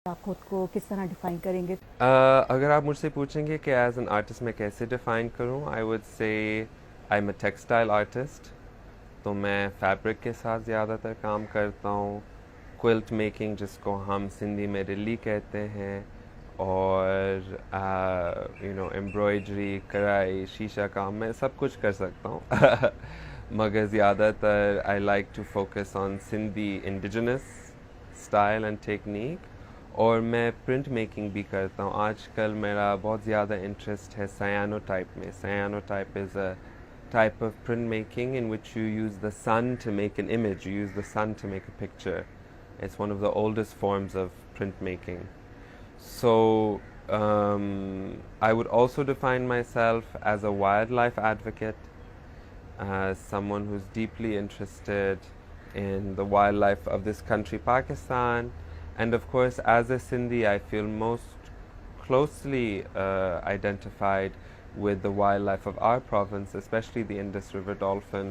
आप खुद को किस तरह डिफाइन करेंगे? अगर आप मुझसे पूछेंगे कि एज एन आर्टिस्ट मैं कैसे डिफाइन करूं, I would say I am a textile artist. तो मैं फैब्रिक के साथ ज़्यादातर काम करता हूँ। क्विल्ट मेकिंग, जिसको हम सिंधी में रिल्ली कहते हैं, और एम्ब्रॉयडरी, कढ़ाई, शीशा काम, मैं सब कुछ कर सकता हूँ। मगर ज़्यादातर I like to focus on Sindhi indigenous style and technique. और मैं प्रिंट मेकिंग भी करता हूँ। आजकल मेरा बहुत ज़्यादा इंटरेस्ट है सायानोटाइप में। Cyanotype is a type of printmaking in which you use the sun to make an image, you use the sun to make a picture. It's one of the oldest forms of printmaking. So I would also define myself as a wildlife advocate, as someone who's deeply interested in the wildlife of this country, Pakistan. And of course, as a Sindhi, I feel most closely identified with the wildlife of our province, especially the Indus River dolphin,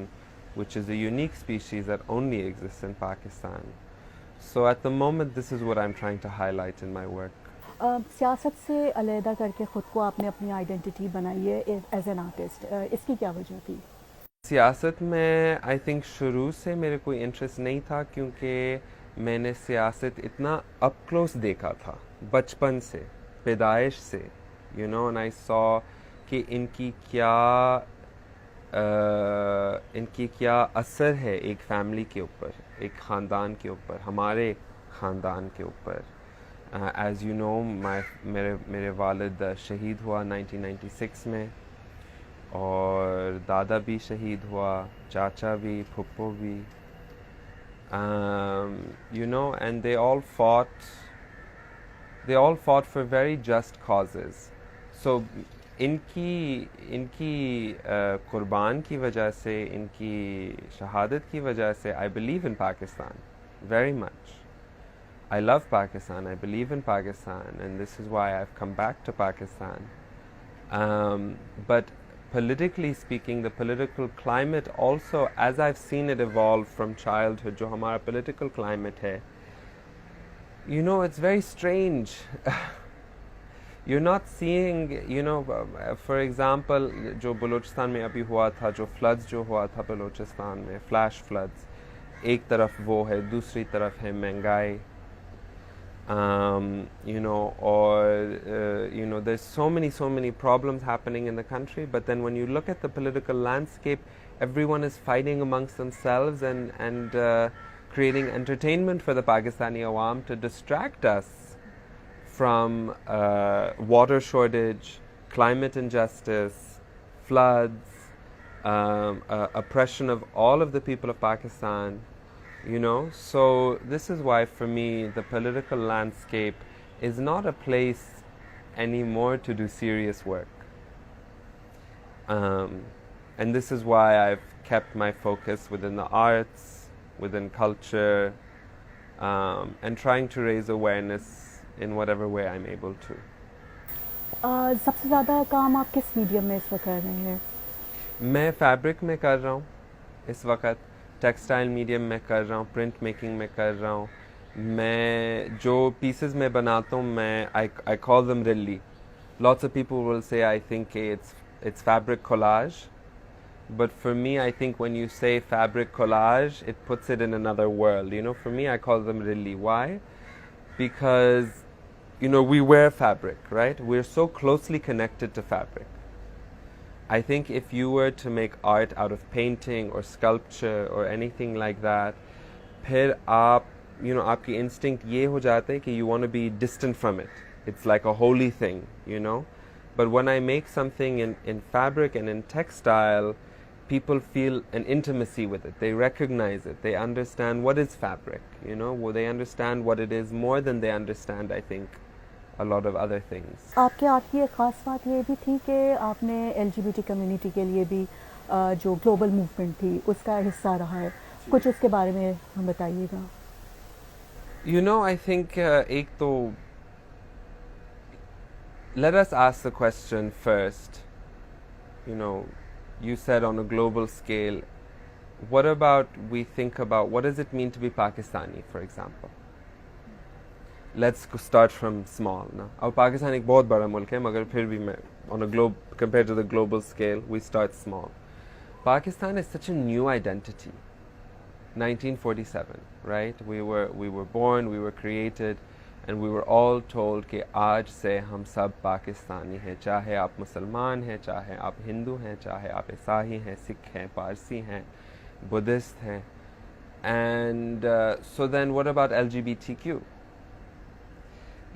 which is a unique species that only exists in Pakistan. So at the moment, this is what I'm trying to highlight in my work. सियासत से अलहदा करके ख़ुद को आपने अपनी identity बनाई है एज एन आर्टिस्ट, इसकी क्या वजह थी? सियासत में आई थिंक शुरू से मेरे कोई इंटरेस्ट नहीं था, क्योंकि मैंने सियासत इतना अप क्लोज देखा था बचपन से, पैदाइश से, एंड आई सॉ कि इनकी क्या असर है एक फैमिली के ऊपर, एक ख़ानदान के ऊपर, हमारे ख़ानदान के ऊपर। एज़ यू नो, मेरे वालिद शहीद हुआ 1996 में, और दादा भी शहीद हुआ, चाचा भी, फुप्पो भी, and they all fought for very just causes. So इनकी कुर्बान की वजह से, इनकी शहादत की वजह से, I believe in Pakistan very much. I love Pakistan, I believe in Pakistan, and this is why I've come back to Pakistan. But politically speaking, the political climate also, as I've seen it evolve from childhood, जो हमारा political climate है, it's very strange. You're not seeing, for example, जो बलूचिस्तान में अभी हुआ था, जो floods जो हुआ था बलूचिस्तान में, flash floods, एक तरफ वो है, दूसरी तरफ है महंगाई, or there's so many problems happening in the country. But then when you look at the political landscape, everyone is fighting amongst themselves and creating entertainment for the Pakistani Awam to distract us from water shortage, climate injustice, floods, oppression of all of the people of Pakistan. So this is why for me the political landscape is not a place anymore to do serious work, and this is why I've kept my focus within the arts, within culture, and trying to raise awareness in whatever way I'm able to. सबसे ज़्यादा काम आप किस medium में इस वक्त कर रहे हैं? मैं फैब्रिक में कर रहा हूँ इस वक्त, टेक्सटाइल मीडियम में कर रहा हूँ, प्रिंट मेकिंग में कर रहा हूँ। मैं जो पीसेस में बनाता हूँ, मैं I call them really. Lots of people will say I think it's fabric collage, but for me I think when you say fabric collage, it puts it in another world. For me I call them rilli. Why? Because we wear fabric, right? We're so closely connected to fabric. I think if you were to make art out of painting or sculpture or anything like that, फिर आपकी instinct ये हो जाता है कि you want to be distant from it. It's like a holy thing, But when I make something in fabric and in textile, people feel an intimacy with it. They recognize it. They understand what is fabric, They understand what it is more than they understand, I think, a lot of other things. आपके art की एक ख़ास बात ये भी थी कि आपने LGBT कम्युनिटी के लिए भी जो ग्लोबल मूवमेंट थी उसका हिस्सा रहा है, कुछ उसके बारे में हम बताइएगा। I think एक तो let us ask the question first. You said on a global scale, what about we think about what does it mean to be Pakistani, for example? Let's start from small ना. अब पाकिस्तान एक बहुत बड़ा मुल्क है, मगर फिर भी मैं on a globe compared to the global scale, we start small. Pakistan is such a new identity. 1947, right? We were born, we were created, and we were all told कि आज से हम सब पाकिस्तानी हैं, चाहे आप मुसलमान हैं, चाहे आप हिंदू हैं, चाहे आप ईसाई हैं, सिख हैं, पारसी हैं, बुद्धिस्ट हैं. And so then what about LGBTQ?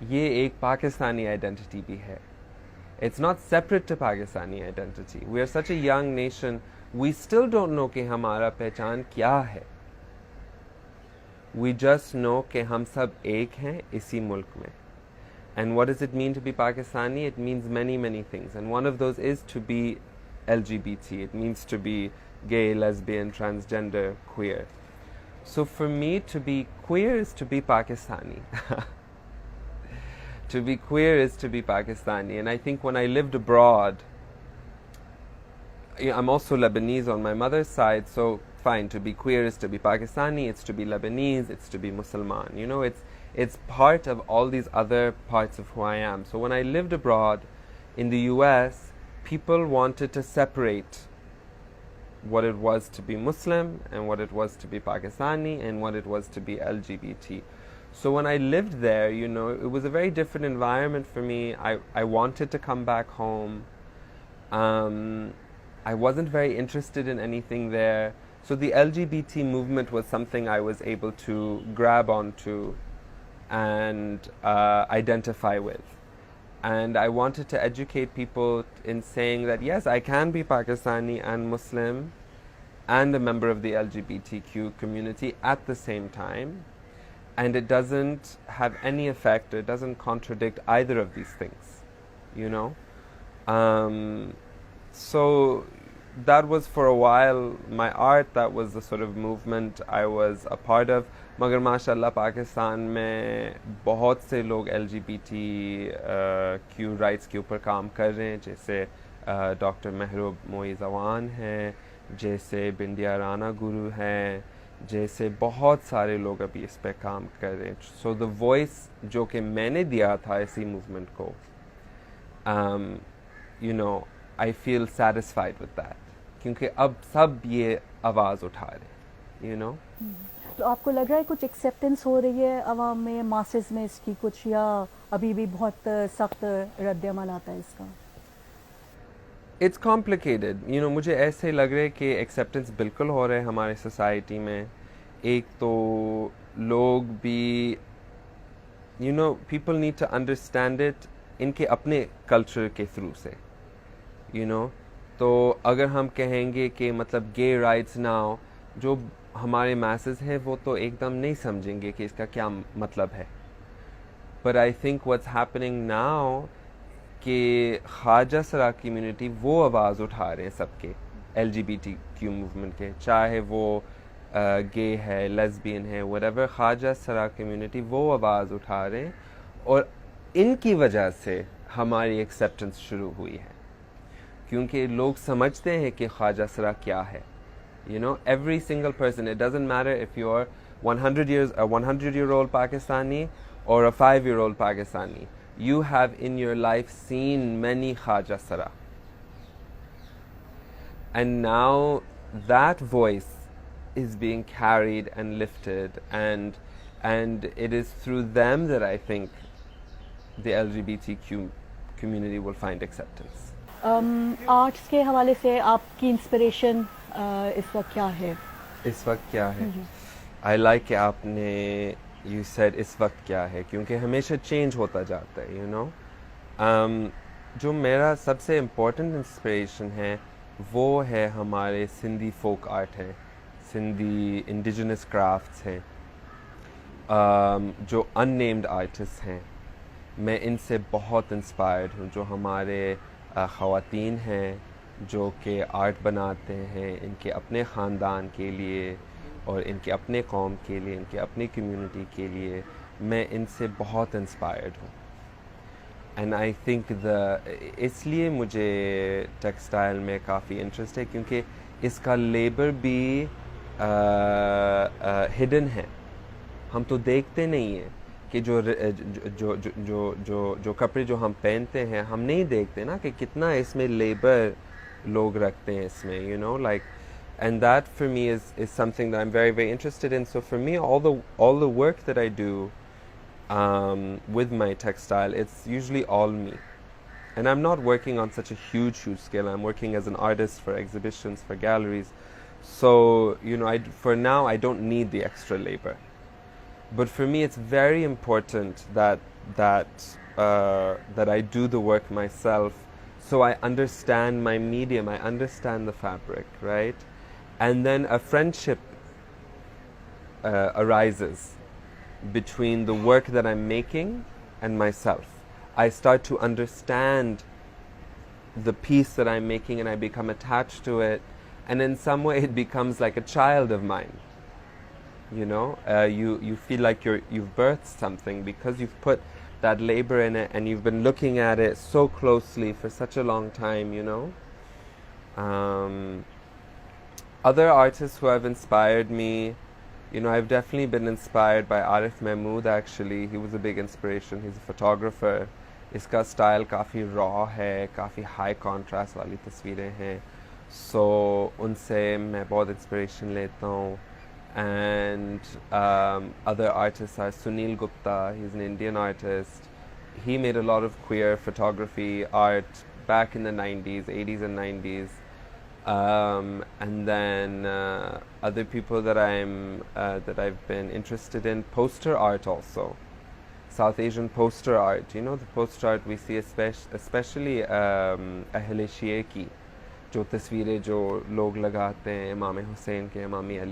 ये एक पाकिस्तानी आइडेंटिटी भी है. It's not separate to Pakistani identity. We are such a young nation, we still don't know कि हमारा पहचान क्या है. We just know कि हम सब एक हैं इसी मुल्क में. And what does it mean to be Pakistani? It means many, many things. And one of those is to be LGBT. It means to be gay, lesbian, transgender, queer. So for me, to be queer is to be Pakistani. To be queer is to be Pakistani. And I think when I lived abroad, I'm also Lebanese on my mother's side, so fine, to be queer is to be Pakistani, it's to be Lebanese, it's to be Musliman. You know, it's part of all these other parts of who I am. So when I lived abroad in the US, people wanted to separate what it was to be Muslim and what it was to be Pakistani and what it was to be LGBT. So when I lived there, you know, it was a very different environment for me. I wanted to come back home. I wasn't very interested in anything there. So the LGBT movement was something I was able to grab onto and identify with. And I wanted to educate people in saying that yes, I can be Pakistani and Muslim and a member of the LGBTQ community at the same time. And it doesn't have any effect, it doesn't contradict either of these things, you know. So that was for a while my art, that was the sort of movement I was a part of. मगर माशाल्लाह पाकिस्तान में बहुत से लोग LGBTQ rights के ऊपर काम कर रहे हैं, जैसे डॉक्टर महरूब मोइज़वान हैं, जैसे बिंदिया राना गुरु हैं, जैसे बहुत सारे लोग अभी इस पे काम कर रहे हैं. सो द वॉइस जो कि मैंने दिया था इसी मूवमेंट को, you know, I feel satisfied with that, क्योंकि अब सब ये आवाज़ उठा रहे, यू नो. तो आपको लग रहा है कुछ एक्सेप्टेंस हो रही है अवाम में, मासेस में इसकी कुछ, या अभी भी बहुत सख्त रद्द-ए-अमल आता है इसका? It's complicated, you know. मुझे ऐसे लग रहा है कि एक्सेप्टेंस बिल्कुल हो रहा है हमारे सोसाइटी में. एक तो लोग भी, you know, people need to understand it इनके अपने कल्चर के थ्रू से, यू नो. तो अगर हम कहेंगे कि मतलब गे राइट्स नाउ, जो हमारे मैसेज हैं वो तो एकदम नहीं समझेंगे कि इसका क्या मतलब है. But I think what's happening now कि ख्वाजा सरा कम्युनिटी वो आवाज़ उठा रहे हैं सबके LGBTQ मूवमेंट के, चाहे वो गे है, लेस्बियन है, व्हाटएवर. ख्वाजा सरा कम्युनिटी वो आवाज़ उठा रहे हैं और इनकी वजह से हमारी एक्सेप्टेंस शुरू हुई है, क्योंकि लोग समझते हैं कि ख्वाजा सरा क्या है. You know, every single person, it doesn't matter if you're 100-year-old Pakistani or a 5-year-old Pakistani, you have in your life seen many Khaja Sara. And now that voice is being carried and lifted, and it is through them that I think the LGBTQ community will find acceptance. Arts के हवाले से आपकी inspiration इस वक्त क्या है? इस वक्त क्या है? आई लाइक कि आपने यू सेड इस वक्त क्या है, क्योंकि हमेशा चेंज होता जाता है, यू नो. जो मेरा सबसे इम्पोर्टेंट इंस्पिरेशन है वो है हमारे सिंधी फोक आर्ट है, सिंधी इंडिजिनस क्राफ्ट्स हैं, जो अननेम्ड आर्टिस्ट हैं. मैं इनसे बहुत इंस्पायर्ड हूँ. जो हमारे ख़वातीन हैं जो कि आर्ट बनाते हैं इनके अपने ख़ानदान के लिए और इनके अपने कौम के लिए, इनके अपनी कम्युनिटी के लिए, मैं इनसे बहुत इंस्पायर्ड हूँ. एंड आई थिंक इसलिए मुझे टेक्सटाइल में काफ़ी इंटरेस्ट है, क्योंकि इसका लेबर भी हिडन है. हम तो देखते नहीं हैं कि जो जो जो जो जो जो कपड़े जो हम पहनते हैं हम नहीं देखते ना कि कितना इसमें लेबर लोग रखते हैं इसमें, you know, like, and that for me is something that I'm very very interested in. So for me, all the work that I do with my textile, it's usually all me. And I'm not working on such a huge scale. I'm working as an artist for exhibitions, for galleries. So, you know, for now, I don't need the extra labor. But for me, it's very important that I do the work myself, so I understand my medium, I understand the fabric, right? And then a friendship arises between the work that I'm making and myself. I start to understand the piece that I'm making and I become attached to it, and in some way it becomes like a child of mine. You know, you feel like you've birthed something because you've put that labor in it and you've been looking at it so closely for such a long time, you know. Other artists who have inspired me, you know, I've definitely been inspired by Arif Mahmood. Actually, he was a big inspiration. He's a photographer. इसका style काफ़ी raw है, काफ़ी high contrast वाली तस्वीरें हैं, सो उनसे मैं बहुत इंस्पिरेशन लेता हूँ. And other artists are Sunil Gupta. He's an Indian artist. He made a lot of queer photography art back in the 90s, 80s and 90s. And then other people that I've been interested in, poster art also. South Asian poster art. You know, the poster art we see especially अहले शिये की जो तस्वीरें जो लोग लगाते हैं इमाम हुसैन के, इमाम अली